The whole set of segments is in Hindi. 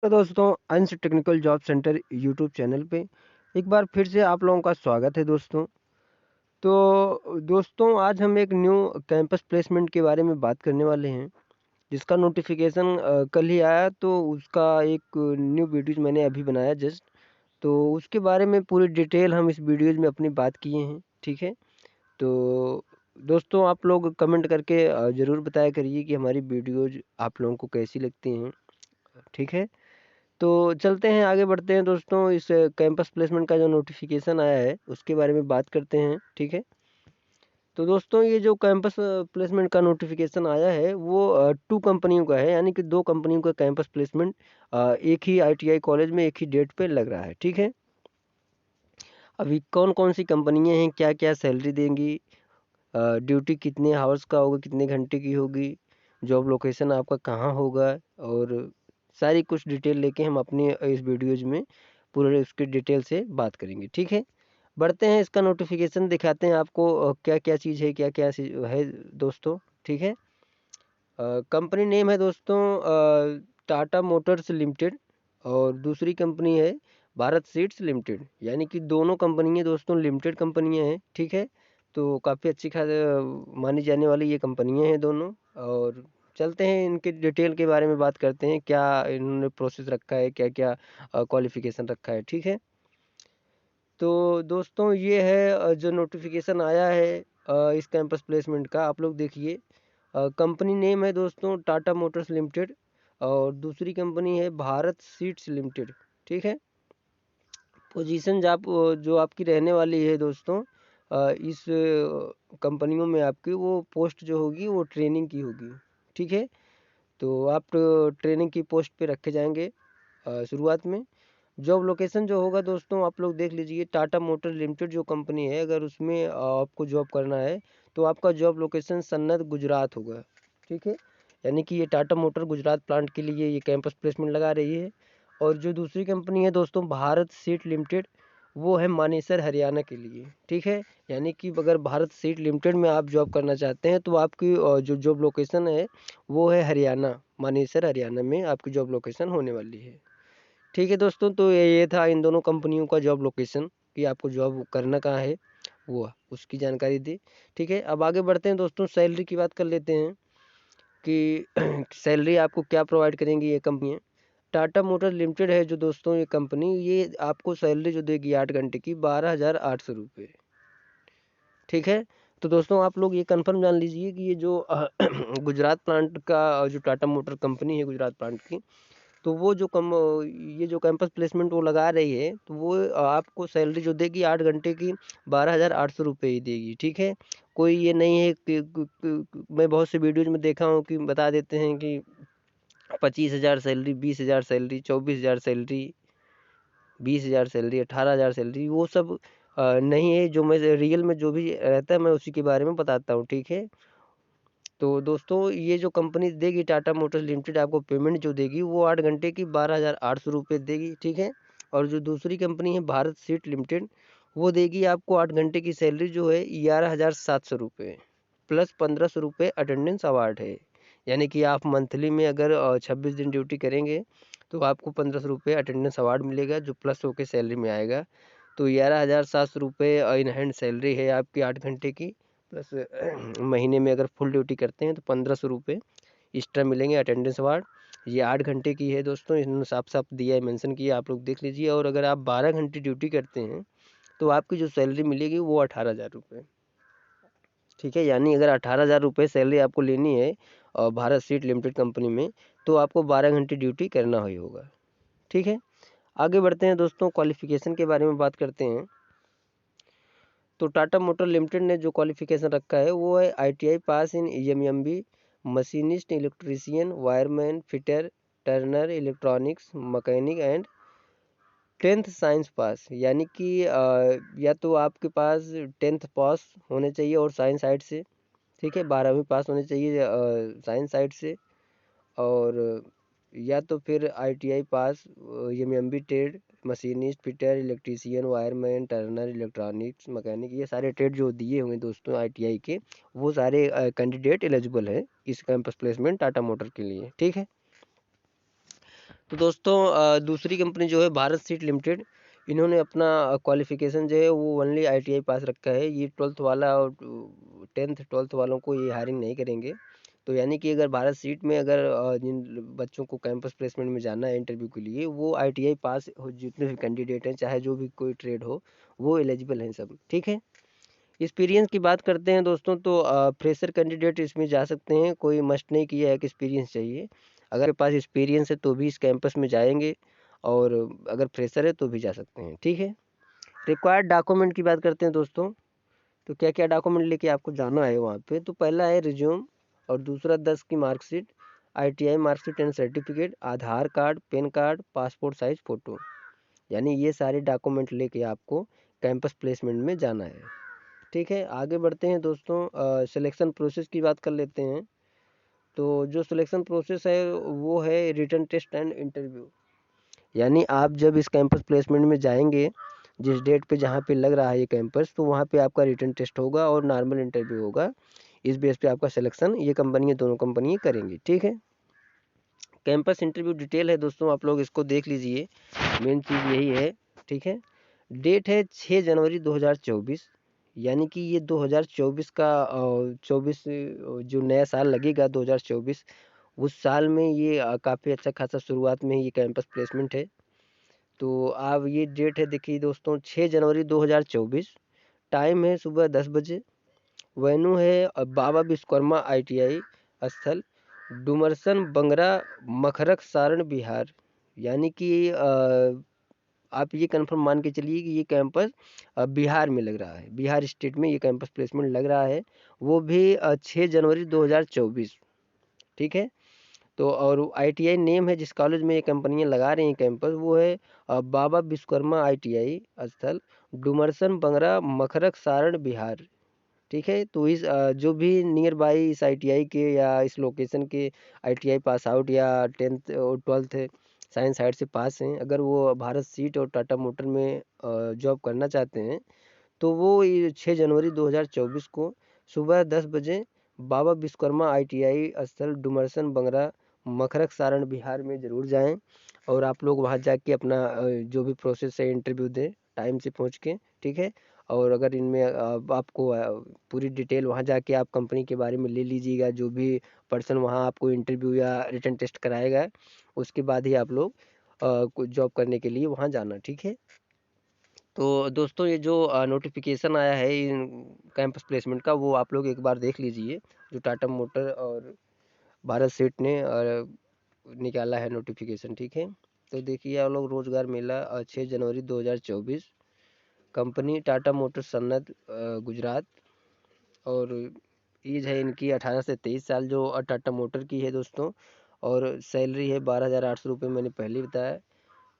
तो दोस्तों, अंश technical job centre YouTube channel पे एक बार फिर से आप लोगों का स्वागत है दोस्तों। तो दोस्तों, आज हम एक न्यू कैंपस प्लेसमेंट के बारे में बात करने वाले हैं, जिसका नोटिफिकेशन कल ही आया। तो उसका एक न्यू वीडियोज़ मैंने अभी बनाया जस्ट। तो उसके बारे में पूरी डिटेल हम इस वीडियोज़ में अपनी बात किए हैं, ठीक है। तो दोस्तों, आप लोग कमेंट करके ज़रूर बताया करिए कि हमारी वीडियोज़ आप लोगों को कैसी लगती हैं, ठीक है। तो चलते हैं, आगे बढ़ते हैं दोस्तों। इस कैंपस प्लेसमेंट का जो नोटिफिकेशन आया है उसके बारे में बात करते हैं, ठीक है। तो दोस्तों, ये जो कैंपस प्लेसमेंट का नोटिफिकेशन आया है वो 2 कंपनियों का है, यानी कि 2 कंपनियों का कैंपस प्लेसमेंट एक ही आईटीआई कॉलेज में एक ही डेट पे लग रहा है, ठीक है। अभी कौन कौन सी कंपनियां हैं, क्या क्या सैलरी देंगी, ड्यूटी कितने आवर्स का होगा, कितने घंटे की होगी, जॉब लोकेशन आपका कहाँ होगा, और सारी कुछ डिटेल लेके हम अपने इस वीडियोज में पूरे उसकी डिटेल से बात करेंगे, ठीक है। बढ़ते हैं, इसका नोटिफिकेशन दिखाते हैं आपको क्या क्या चीज़ है, क्या क्या है दोस्तों, ठीक है। कंपनी नेम है दोस्तों टाटा मोटर्स लिमिटेड, और दूसरी कंपनी है भारत सीड्स लिमिटेड, यानी कि दोनों कंपनियां दोस्तों लिमिटेड कंपनियां हैं, ठीक है। तो काफ़ी अच्छी खास मानी जाने वाली ये कंपनियां हैं दोनों। और चलते हैं, इनके डिटेल के बारे में बात करते हैं, क्या इन्होंने प्रोसेस रखा है, क्या क्या क्वालिफिकेशन रखा है, ठीक है। तो दोस्तों, ये है जो नोटिफिकेशन आया है इस कैंपस प्लेसमेंट का, आप लोग देखिए। कंपनी नेम है दोस्तों टाटा मोटर्स लिमिटेड, और दूसरी कंपनी है भारत सीड्स लिमिटेड, ठीक है। पोजीशन जो आपकी रहने वाली है दोस्तों इस कंपनियों में आपकी वो पोस्ट जो होगी वो ट्रेनिंग की होगी, ठीक है। तो आप ट्रेनिंग की पोस्ट पे रखे जाएंगे शुरुआत में। जॉब लोकेशन जो होगा दोस्तों, आप लोग देख लीजिए, टाटा मोटर लिमिटेड जो कंपनी है, अगर उसमें आपको जॉब करना है तो आपका जॉब लोकेशन सन्नत गुजरात होगा, ठीक है। यानी कि ये टाटा मोटर गुजरात प्लांट के लिए ये कैंपस प्लेसमेंट लगा रही है। और जो दूसरी कंपनी है दोस्तों भारत सीट लिमिटेड, वो है मानेसर हरियाणा के लिए, ठीक है। यानी कि अगर भारत सीट लिमिटेड में आप जॉब करना चाहते हैं तो आपकी जो जॉब लोकेशन है वो है हरियाणा, मानेसर हरियाणा में आपकी जॉब लोकेशन होने वाली है, ठीक है दोस्तों। तो ये था इन दोनों कंपनियों का जॉब लोकेशन, कि आपको जॉब करना कहाँ है, वो उसकी जानकारी दी, ठीक है। अब आगे बढ़ते हैं दोस्तों, सैलरी की बात कर लेते हैं कि सैलरी आपको क्या प्रोवाइड करेंगी ये कंपनियाँ। टाटा मोटर लिमिटेड है जो दोस्तों ये कंपनी, ये आपको सैलरी जो देगी 8 घंटे की 12,800 रुपये, ठीक है। तो दोस्तों, आप लोग ये कंफर्म जान लीजिए कि ये जो गुजरात प्लांट का जो टाटा मोटर कंपनी है गुजरात प्लांट की, तो वो जो ये जो कैंपस प्लेसमेंट वो लगा रही है, तो वो आपको सैलरी जो देगी 8 घंटे की 12,800 रुपये ही देगी, ठीक है। कोई ये नहीं है कि मैं बहुत से वीडियोज में देखा हूँ कि बता देते हैं कि 25,000 salary, 20,000 salary, 24,000 salary, 20,000 salary, 18,000 salary, वो सब नहीं है। जो मैं रियल में जो भी रहता है मैं उसी के बारे में बताता हूँ, ठीक है। तो दोस्तों, ये जो कंपनी देगी टाटा मोटर्स लिमिटेड, आपको पेमेंट जो देगी वो 8 घंटे की 12,800 रुपये देगी, ठीक है। और जो दूसरी कंपनी है भारत सीट लिमिटेड, वो देगी आपको 8 घंटे की सैलरी जो है 11,700 रुपये, प्लस 1,500 रुपये अटेंडेंस अवार्ड है। यानी कि आप मंथली में अगर 26 दिन ड्यूटी करेंगे तो आपको 1,500 रुपये अटेंडेंस अवार्ड मिलेगा, जो प्लस होकर सैलरी में आएगा। तो 11,700 रुपये इन हैंड सैलरी है आपकी 8 घंटे की, प्लस महीने में अगर फुल ड्यूटी करते हैं तो 1,500 रुपये एक्स्ट्रा मिलेंगे अटेंडेंस अवार्ड। ये 8 घंटे की है दोस्तों, इन्होंने साफ साफ दिया है, मेंशन किया, आप लोग देख लीजिए। और अगर आप 12 घंटे ड्यूटी करते हैं तो आपकी जो सैलरी मिलेगी वो 18,000 रुपये, ठीक है। यानी अगर 18,000 रुपये सैलरी आपको लेनी है और भारत सीट लिमिटेड कंपनी में, तो आपको 12 घंटे ड्यूटी करना ही होगा, ठीक है। आगे बढ़ते हैं दोस्तों, क्वालिफिकेशन के बारे में बात करते हैं। तो टाटा मोटर लिमिटेड ने जो क्वालिफिकेशन रखा है वो है ITI pass in EMMB, machinist, electrician, wireman, fitter, turner, electronics, mechanic and 10th science pass. यानी कि या तो आपके पास 10th पास होने चाहिए और साइंस साइड से, ठीक है, 12वीं पास होनी चाहिए साइंस साइड से। और या तो फिर ITI pass, MMB trade, machinist, fitter, electrician, wireman, Turner, electronics, mechanic, ये सारे ट्रेड जो दिए हुए दोस्तों आईटीआई के, वो सारे कैंडिडेट एलिजिबल है इस कैंपस प्लेसमेंट टाटा मोटर के लिए, ठीक है। तो दोस्तों दूसरी कंपनी जो है भारत सीट लिमिटेड, इन्होंने अपना क्वालिफिकेशन जो है वो ओनली आईटीआई पास रखा है। ये 12th वाला और 10th 12th वालों को ये हायरिंग नहीं करेंगे। तो यानी कि अगर भारत सीट में अगर जिन बच्चों को कैंपस प्लेसमेंट में जाना है इंटरव्यू के लिए, वो आईटीआई पास जितने भी कैंडिडेट हैं, चाहे जो भी कोई ट्रेड हो, वो एलिजिबल हैं सब। ठीक है। एक्सपीरियंस की बात करते हैं दोस्तों, तो फ्रेशर कैंडिडेट इसमें जा सकते हैं, कोई मस्ट नहीं किया है कि एक्सपीरियंस चाहिए। अगर आपके पास एक्सपीरियंस है तो भी इस कैंपस में जाएंगे, और अगर फ्रेशर है तो भी जा सकते हैं। ठीक है। रिक्वायर्ड डॉक्यूमेंट की बात करते हैं दोस्तों, तो क्या क्या डॉक्यूमेंट लेके आपको जाना है वहाँ पे। तो पहला है रिज्यूम, और दूसरा 10 की marksheet, ITI marksheet and certificate, Aadhaar card, pan card, passport size photo. यानी ये सारे डॉक्यूमेंट लेके आपको कैंपस प्लेसमेंट में जाना है। ठीक है। आगे बढ़ते हैं दोस्तों, सिलेक्शन प्रोसेस की बात कर लेते हैं। तो जो सिलेक्शन प्रोसेस है वो है रिटन टेस्ट एंड इंटरव्यू। यानी आप जब इस कैंपस प्लेसमेंट में जाएंगे, जिस डेट पे जहाँ पे लग रहा है ये कैंपस, तो वहाँ पे आपका रिटन टेस्ट होगा और नॉर्मल इंटरव्यू होगा। इस बेस पे आपका सिलेक्शन ये कंपनी, दोनों कंपनी करेंगी। ठीक है। कैंपस इंटरव्यू डिटेल है दोस्तों, आप लोग इसको देख लीजिए, मेन चीज़ यही है। ठीक है। डेट है 6 जनवरी 2024। यानी कि ये 2024 का 24 जो नया साल लगेगा 2024, उस साल में ये काफ़ी अच्छा खासा शुरुआत में ये कैंपस प्लेसमेंट है। तो अब ये डेट है, देखिए दोस्तों, 6 जनवरी 2024। टाइम है सुबह 10 बजे। वेन्यू है बाबा विश्वकर्मा आईटीआई स्थल, डुमरसन बंगरा, मखरक सारण बिहार। यानी कि आप ये कंफर्म मान के चलिए कि ये कैंपस बिहार में लग रहा है, बिहार स्टेट में ये कैंपस प्लेसमेंट लग रहा है, वो भी 6 जनवरी 2024। ठीक है। तो और आईटीआई नेम है जिस कॉलेज में ये कंपनियां लगा रही हैं कैंपस, वो है बाबा विश्वकर्मा आईटीआई स्थल, डुमरसन बंगरा, मखरक सारण बिहार। ठीक है। तो इस जो भी नियर बाई इस आईटीआई के या इस लोकेशन के आईटीआई पास आउट या 10th और 12th साइंस साइड से पास हैं, अगर वो भारत सीट और टाटा मोटर में जॉब करना चाहते हैं, तो वो ये 6 जनवरी 2024 को सुबह 10 बजे बाबा विश्वकर्मा आईटीआई स्थल, डुमरसन बंगरा, मखरक सारण बिहार में ज़रूर जाएं। और आप लोग वहां जाके अपना जो भी प्रोसेस है इंटरव्यू दें टाइम से पहुंच के। ठीक है। और अगर इनमें आपको पूरी डिटेल वहां जाके आप कंपनी के बारे में ले लीजिएगा, जो भी पर्सन वहां आपको इंटरव्यू या रिटन टेस्ट कराएगा, उसके बाद ही आप लोग कुछ जॉब करने के लिए वहां जाना। ठीक है। तो दोस्तों ये जो नोटिफिकेशन आया है इन कैंपस प्लेसमेंट का, वो आप लोग एक बार देख लीजिए, जो टाटा मोटर और भारत सेट ने निकाला है नोटिफिकेशन। ठीक है। तो देखिए आप लोग, रोजगार मेला 6 जनवरी 2024, कंपनी टाटा मोटर सन्नत गुजरात, और एज है इनकी 18 से 23 साल, जो टाटा मोटर की है दोस्तों। और सैलरी है 12,800 रुपये, मैंने पहले बताया।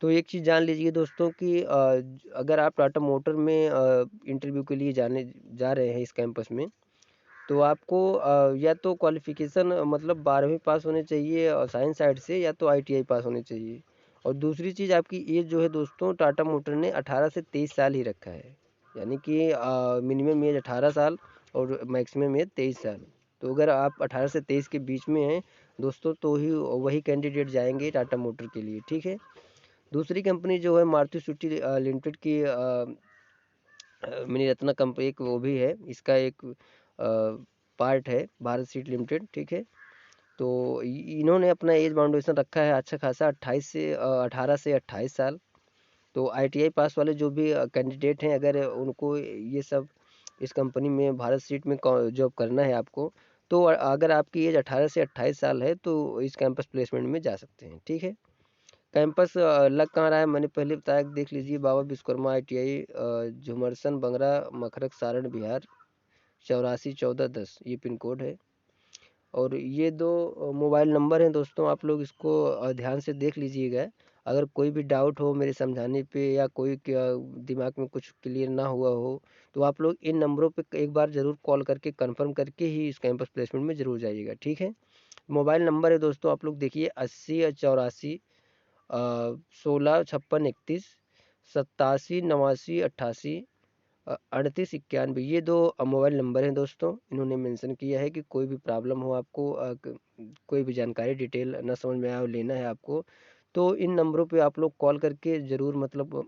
तो एक चीज़ जान लीजिए दोस्तों कि अगर आप टाटा मोटर में इंटरव्यू के लिए जाने जा रहे हैं इस कैंपस में, तो आपको या तो क्वालिफिकेशन मतलब 12वीं पास होने चाहिए और साइंस साइड से, या तो आईटीआई पास होने चाहिए। और दूसरी चीज़, आपकी एज जो है दोस्तों, टाटा मोटर ने 18 से 23 साल ही रखा है। यानी कि मिनिमम एज 18 साल और मैक्सिमम एज 23 साल। तो अगर आप 18 से 23 के बीच में हैं दोस्तों, तो ही वही कैंडिडेट जाएंगे टाटा मोटर के लिए। ठीक है। दूसरी कंपनी जो है मारुति सुजुकी लिमिटेड की मिनी रत्ना कंपनी, एक वो भी है, इसका एक पार्ट है भारत सीट लिमिटेड। ठीक है। तो इन्होंने अपना एज बाउंडेशन रखा है अच्छा खासा, 18 से 28 साल। तो आईटीआई पास वाले जो भी कैंडिडेट हैं, अगर उनको ये सब इस कंपनी में भारत सीट में जॉब करना है आपको, तो अगर आपकी एज 18 से 28 साल है तो इस कैंपस प्लेसमेंट में जा सकते हैं। ठीक है। कैंपस लग कहाँ रहा है, मैंने पहले बताया, देख लीजिए, बाबा विश्वकर्मा आईटीआई, झुमरसन बंगरा, मखरक सारण बिहार, 841410 ये पिन कोड है। और ये दो मोबाइल नंबर हैं दोस्तों, आप लोग इसको ध्यान से देख लीजिएगा। अगर कोई भी डाउट हो मेरे समझाने पे, या कोई दिमाग में कुछ क्लियर ना हुआ हो, तो आप लोग इन नंबरों पे एक बार ज़रूर कॉल करके कंफर्म करके ही इस कैंपस प्लेसमेंट में ज़रूर जाइएगा। ठीक है। मोबाइल नंबर है दोस्तों, आप लोग देखिए, 80 84 16 56 31, 87 89 88, 38 91, ये दो मोबाइल नंबर हैं दोस्तों। इन्होंने मेंशन किया है कि कोई भी प्रॉब्लम हो आपको, कोई भी जानकारी डिटेल ना समझ में आए और लेना है आपको, तो इन नंबरों पे आप लोग कॉल करके ज़रूर मतलब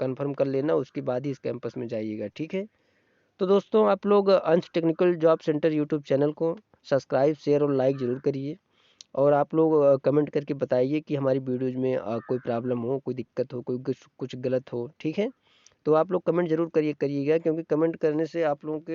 कंफर्म कर लेना, उसके बाद ही इस कैंपस में जाइएगा, ठीक है। तो दोस्तों आप लोग अंश technical job centre YouTube channel को सब्सक्राइब, शेयर और लाइक ज़रूर करिए। और आप लोग कमेंट करके बताइए कि हमारी वीडियोज़ में कोई प्रॉब्लम हो, कोई दिक्कत हो, कोई कुछ कुछ गलत हो, ठीक है। तो आप लोग कमेंट ज़रूर करिएगा, क्योंकि कमेंट करने से आप लोगों के